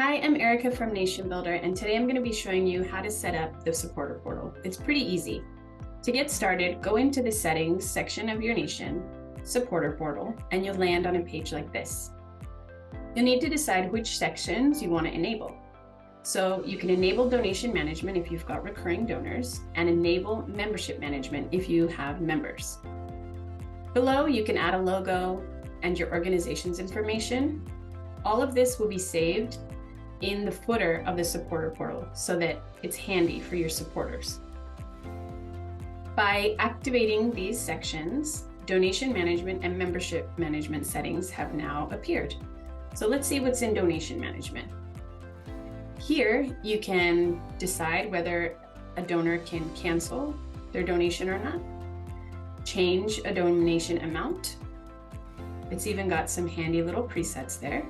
Hi, I'm Erika from NationBuilder, and today I'm going to be showing you how to set up the supporter portal. It's pretty easy. To get started, go into the settings section of your Nation supporter portal, and you'll land on a page like this. You'll need to decide which sections you want to enable. So you can enable donation management if you've got recurring donors, and enable membership management if you have members. Below, you can add a logo and your organization's information. All of this will be saved in the footer of the supporter portal so that it's handy for your supporters. By activating these sections, donation management and membership management settings have now appeared. So let's see what's in donation management. Here, you can decide whether a donor can cancel their donation or not, change a donation amount. It's even got some handy little presets there.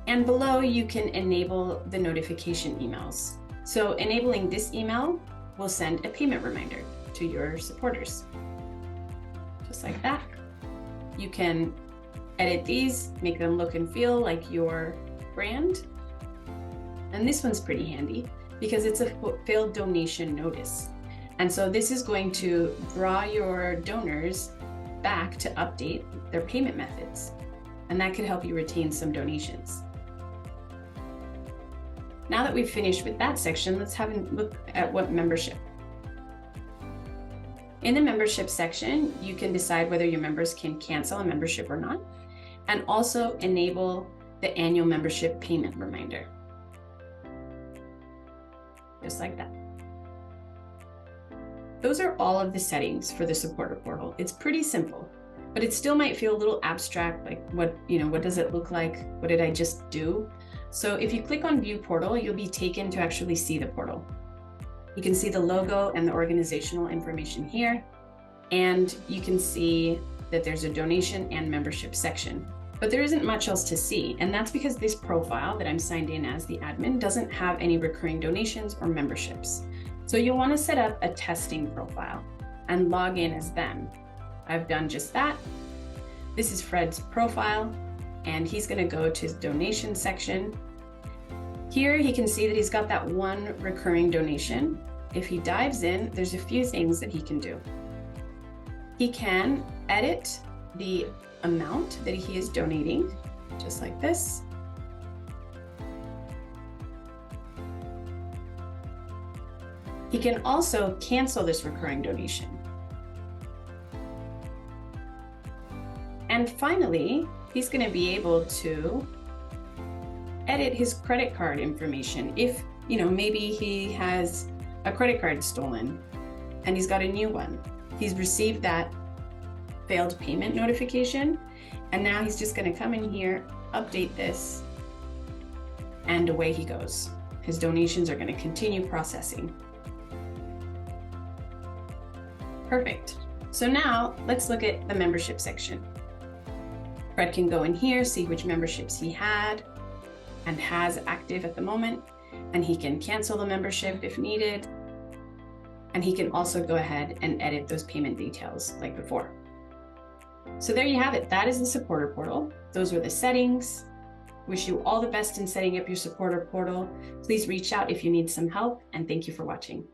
And below, you can enable the notification emails. So enabling this email will send a payment reminder to your supporters. Just like that. You can edit these, make them look and feel like your brand. And this one's pretty handy because it's a failed donation notice. And so this is going to draw your donors back to update their payment methods. And that could help you retain some donations. Now that we've finished with that section, let's have a look at what membership. In the membership section, you can decide whether your members can cancel a membership or not, and also enable the annual membership payment reminder. Just like that. Those are all of the settings for the supporter portal. It's pretty simple, but it still might feel a little abstract, like what does it look like? What did I just do? So if you click on View Portal, you'll be taken to actually see the portal. You can see the logo and the organizational information here, and you can see that there's a donation and membership section. But there isn't much else to see, and that's because this profile that I'm signed in as the admin doesn't have any recurring donations or memberships. So you'll want to set up a testing profile and log in as them. I've done just that. This is Fred's profile, and he's going to go to his donation section. Here he can see that he's got that one recurring donation. If he dives in, there's a few things that he can do. He can edit the amount that he is donating, just like this. He can also cancel this recurring donation. And finally, he's going to be able to edit his credit card information. If, maybe he has a credit card stolen and he's got a new one. He's received that failed payment notification, and now he's just going to come in here, update this, and away he goes. His donations are going to continue processing. Perfect. So now let's look at the membership section. Fred can go in here, see which memberships he had and has active at the moment, and he can cancel the membership if needed. And he can also go ahead and edit those payment details like before. So there you have it. That is the supporter portal. Those were the settings. Wish you all the best in setting up your supporter portal. Please reach out if you need some help, and thank you for watching.